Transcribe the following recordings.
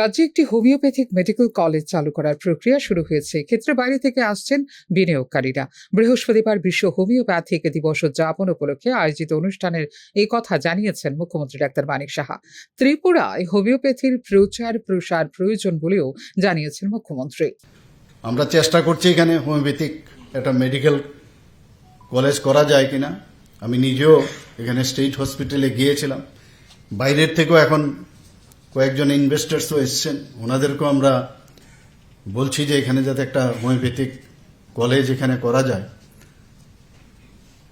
রাজ্যে একটি homeopathic medical college চালু করার প্রক্রিয়া শুরু হয়েছে। ক্ষেত্রে বাইরে থেকে আসছেন বিনিয়োগকারীরা। বৃহস্পতিবার বিশ্ব হোমিওপ্যাথিক দিবস উদযাপন উপলক্ষে আয়োজিত অনুষ্ঠানের এই কথা জানিয়েছেন মুখ্যমন্ত্রী ডাক্তার মানিক সাহা। ত্রিপুরায় হোমিওপ্যাথির প্রচার প্রসার প্রয়োজন বলেও জানিয়েছেন মুখ্যমন্ত্রী। আমরা চেষ্টা করছি এখানে হোমিওপ্যাথিক একটা মেডিকেল কলেজ করা যায় কিনা। আমি নিজেও এখানে স্টেট হসপিটালে গিয়েছিলাম। বাইরের থেকেও এখন কয়েকজন ইনভেস্টার্সও এসছেন, ওনাদেরকেও আমরা বলছি যে এখানে যাতে একটা হোমিওপ্যাথিক কলেজ এখানে করা যায়।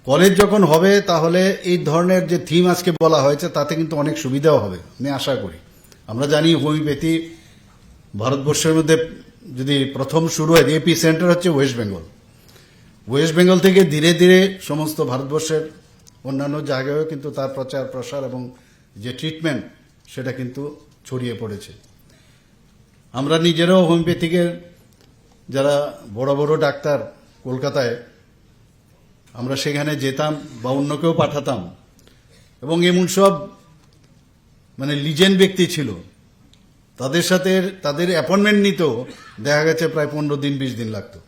কলেজ যখন হবে তাহলে এই ধরনের যে থিম আজকে বলা হয়েছে তাতে কিন্তু অনেক সুবিধাও হবে, আমি আশা করি। আমরা জানি হোমিওপ্যাথি ভারতবর্ষের মধ্যে যদি প্রথম শুরু হয়, এপি সেন্টার হচ্ছে ওয়েস্ট বেঙ্গল। ওয়েস্ট বেঙ্গল থেকে ধীরে ধীরে সমস্ত ভারতবর্ষের অন্যান্য জায়গায়ও কিন্তু তার প্রচার প্রসার এবং যে ট্রিটমেন্ট সেটা কিন্তু ছড়িয়ে পড়েছে। আমরা নিজেরাও হোমিওপ্যাথিকের যারা বড় বড় ডাক্তার কলকাতায়, আমরা সেখানে যেতাম বা অন্যকেও পাঠাতাম, এবং এমন সব লিজেন্ড ব্যক্তি ছিল, তাদের সাথে তাদের অ্যাপয়েন্টমেন্ট নিতেও দেখা গেছে প্রায় 15 দিন 20 দিন লাগতো।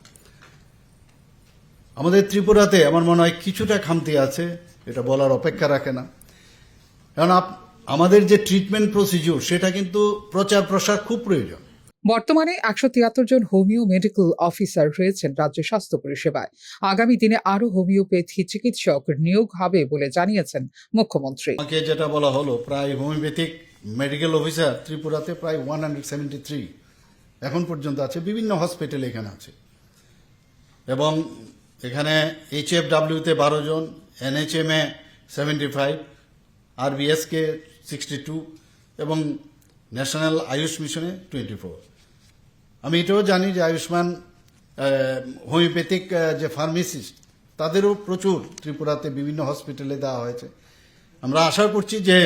আমাদের ত্রিপুরাতে আমার মনে হয় কিছুটা খামতি আছে, এটা বলার অপেক্ষা রাখে না। কারণ আমাদের যে ট্রিটমেন্ট প্রসিডিউর সেটা কিন্তু প্রচার প্রসার খুব প্রয়োজন। বর্তমানে 173 জন হোমিও মেডিকেল অফিসার রয়েছেন রাজ্য স্বাস্থ্য পরিষেবায়। আগামী দিনে আরও হোমিওপ্যাথি চিকিৎসক নিয়োগ হবে বলে জানিয়েছেন মুখ্যমন্ত্রী। আমাকে যেটা বলা হলো, প্রায় হোমিওপ্যাথিক মেডিকেল অফিসার ত্রিপুরাতে প্রায় 173 এখন পর্যন্ত আছে, বিভিন্ন হসপিটালে এখানে আছে। এবং এখানে HFW-তে 12 জন, NHM-এ 75, RBS-কে 62 এবং ন্যাশনাল আয়ুষ মিশনে 24। আমি এটাও জানি যে আয়ুষ্মান হোমিওপ্যাথিক যে ফার্মেসিস্ট তাদেরও প্রচুর ত্রিপুরাতে বিভিন্ন হসপিটালে দেওয়া হয়েছে। আমরা আশা করছি যে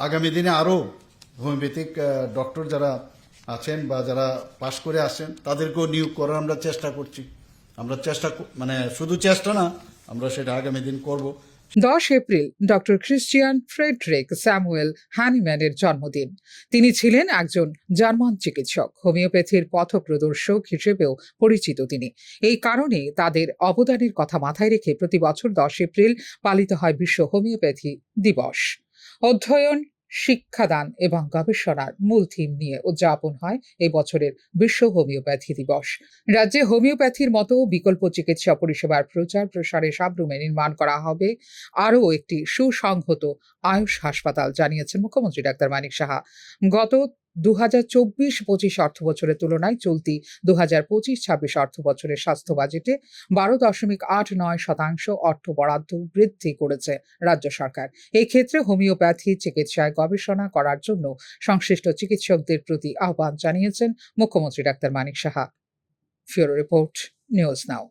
আগামী দিনে আরও হোমিওপ্যাথিক ডক্টর যারা আছেন বা যারা পাশ করে আসেন তাদেরকেও নিয়োগ করার আমরা চেষ্টা করছি। আমরা শুধু চেষ্টা না, আমরা সেটা আগামী দিন করব। 10 April doctor Christian Friedrich Samuel হ্যানিম্যানের জন্মদিন। তিনি ছিলেন একজন জার্মান চিকিৎসক, হোমিওপ্যাথির পথপ্রদর্শক হিসেবেও পরিচিত তিনি। এই কারণে তাদের অবদানের কথা মাথায় রেখে প্রতি বছর 10 এপ্রিল পালিত হয় বিশ্ব হোমিওপ্যাথি দিবস। অধ্যয়ন, শিক্ষাদান এবং গবেষণার মূল থিম নিয়ে উদযাপন হয় এই বছরের বিশ্ব হোমিওপ্যাথি দিবস। রাজ্যে হোমিওপ্যাথির মতো বিকল্প চিকিৎসা পরিষেবার প্রচার প্রসারে সাবরুমে নির্মাণ করা হবে আরও একটি সুসংহত আয়ুষ হাসপাতাল, জানিয়েছেন মুখ্যমন্ত্রী ডাক্তার মানিক সাহা। গত 2024-25 অর্থ বছরের তুলনায় চলতি 2025-26 অর্থ বছরের স্বাস্থ্য বাজেটে 12.89% অর্থ বরাদ্দ বৃদ্ধি করেছে রাজ্য সরকার। এই ক্ষেত্রে হোমিওপ্যাথি চিকিৎসায় গবেষণা করার জন্য সংশ্লিষ্ট চিকিৎসকদের প্রতি আহ্বান জানিয়েছেন মুখ্যমন্ত্রী doctor Manik Saha. Bureau report, news নাও।